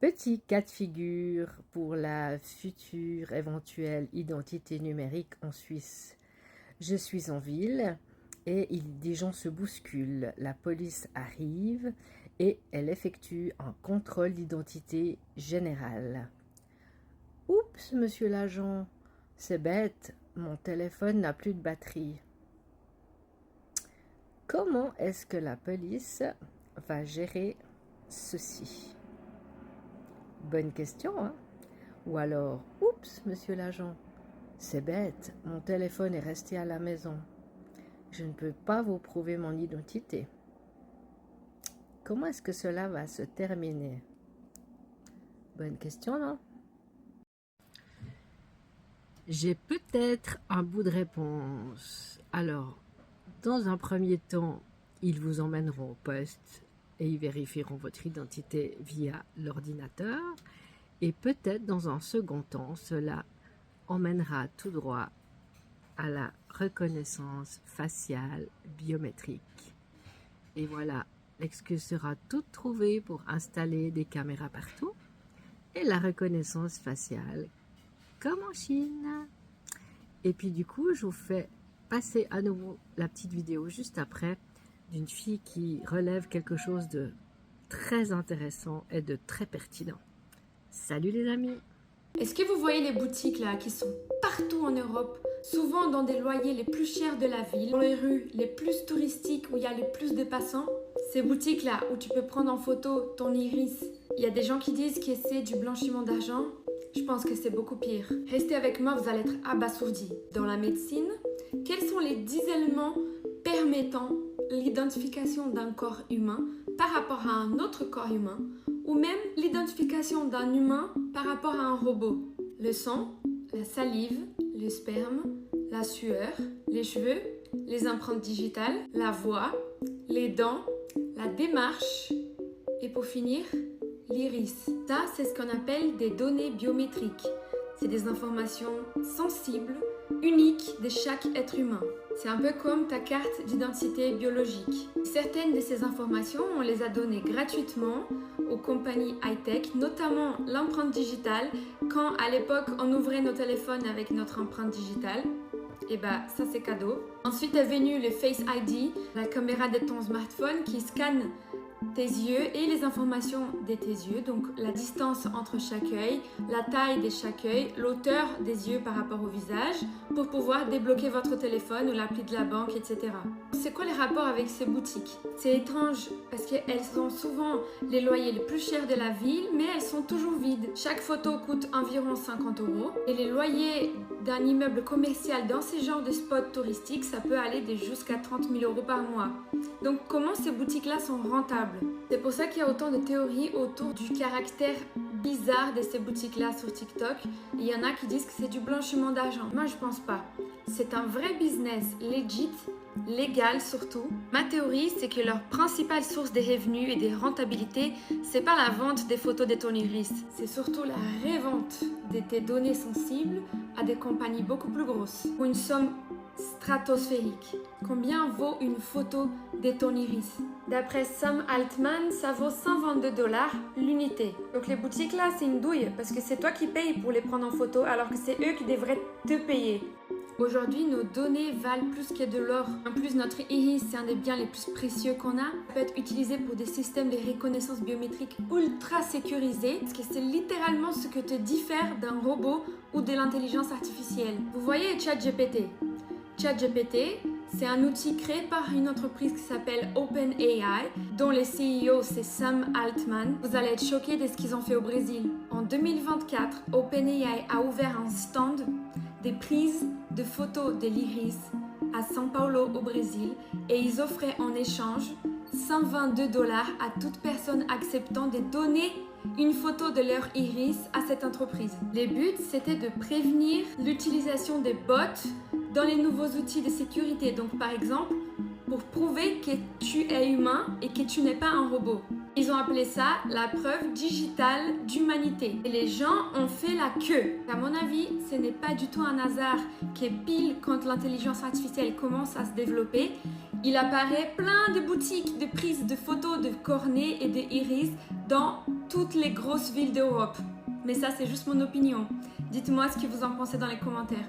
Petit cas de figure pour la future éventuelle identité numérique en Suisse. Je suis en ville et des gens se bousculent. La police arrive et elle effectue un contrôle d'identité général. Oups, monsieur l'agent, c'est bête, mon téléphone n'a plus de batterie. Comment est-ce que la police va gérer ceci? Bonne question, hein? Ou alors, oups, monsieur l'agent, c'est bête, mon téléphone est resté à la maison. Je ne peux pas vous prouver mon identité. Comment est-ce que cela va se terminer? Bonne question, non? J'ai peut-être un bout de réponse. Alors, dans un premier temps, ils vous emmèneront au poste et ils vérifieront votre identité via l'ordinateur. Et peut-être dans un second temps, cela emmènera tout droit à la reconnaissance faciale biométrique. Et voilà, l'excuse sera toute trouvée pour installer des caméras partout et la reconnaissance faciale comme en Chine. Et puis du coup, je vous fais passer à nouveau la petite vidéo juste après d'une fille qui relève quelque chose de très intéressant et de très pertinent. Salut les amis! Est-ce que vous voyez les boutiques là qui sont partout en Europe, souvent dans des loyers les plus chers de la ville, dans les rues les plus touristiques où il y a le plus de passants? Ces boutiques là où tu peux prendre en photo ton iris. Il y a des gens qui disent que c'est du blanchiment d'argent. Je pense que c'est beaucoup pire. Restez avec moi, vous allez être abasourdis. Dans la médecine, quels sont les 10 éléments permettant l'identification d'un corps humain par rapport à un autre corps humain, ou même l'identification d'un humain par rapport à un robot? Le sang, la salive, le sperme, la sueur, les cheveux, les empreintes digitales, la voix, les dents, la démarche et pour finir, l'iris. Ça, c'est ce qu'on appelle des données biométriques. C'est des informations sensibles, uniques de chaque être humain. C'est un peu comme ta carte d'identité biologique. Certaines de ces informations, on les a données gratuitement aux compagnies high-tech, notamment l'empreinte digitale. Quand à l'époque, on ouvrait nos téléphones avec notre empreinte digitale, et bah ça c'est cadeau. Ensuite est venu le Face ID, la caméra de ton smartphone qui scanne tes yeux et les informations de tes yeux, donc la distance entre chaque œil, la taille de chaque œil, l'auteur des yeux par rapport au visage, pour pouvoir débloquer votre téléphone ou l'appli de la banque, etc. C'est quoi les rapports avec ces boutiques? C'est étrange parce qu'elles sont souvent les loyers les plus chers de la ville, mais elles sont toujours vides. Chaque photo coûte environ 50 € et les loyers d'un immeuble commercial dans ces genres de spots touristiques, ça peut aller de jusqu'à 30 000 € par mois. Donc comment ces boutiques-là sont rentables? C'est pour ça qu'il y a autant de théories autour du caractère bizarre de ces boutiques-là sur TikTok. Il y en a qui disent que c'est du blanchiment d'argent. Moi, je pense pas. C'est un vrai business, legit, légal surtout. Ma théorie, c'est que leur principale source de revenus et de rentabilité, c'est pas la vente des photos de ton iris. C'est surtout la revente de tes données sensibles à des compagnies beaucoup plus grosses. Pour une somme stratosphérique. Combien vaut une photo de ton iris? D'après Sam Altman, ça vaut 122 $ l'unité. Donc les boutiques là, c'est une douille parce que c'est toi qui payes pour les prendre en photo alors que c'est eux qui devraient te payer. Aujourd'hui, nos données valent plus que de l'or. En plus, notre iris, c'est un des biens les plus précieux qu'on a. Ça peut être utilisé pour des systèmes de reconnaissance biométrique ultra sécurisés, parce que c'est littéralement ce que te diffère d'un robot ou de l'intelligence artificielle. Vous voyez ChatGPT? ChatGPT, c'est un outil créé par une entreprise qui s'appelle OpenAI, dont le CEO c'est Sam Altman. Vous allez être choqués de ce qu'ils ont fait au Brésil. En 2024, OpenAI a ouvert un stand des prises de photos de l'iris à São Paulo au Brésil et ils offraient en échange 122 $ à toute personne acceptant de donner une photo de leur iris à cette entreprise. Le but, c'était de prévenir l'utilisation des bots dans les nouveaux outils de sécurité. Donc par exemple, pour prouver que tu es humain et que tu n'es pas un robot. Ils ont appelé ça la preuve digitale d'humanité. Et les gens ont fait la queue. À mon avis, ce n'est pas du tout un hasard que pile quand l'intelligence artificielle commence à se développer, il apparaît plein de boutiques de prises de photos de cornets et de iris dans toutes les grosses villes d'Europe. Mais ça, c'est juste mon opinion. Dites-moi ce que vous en pensez dans les commentaires.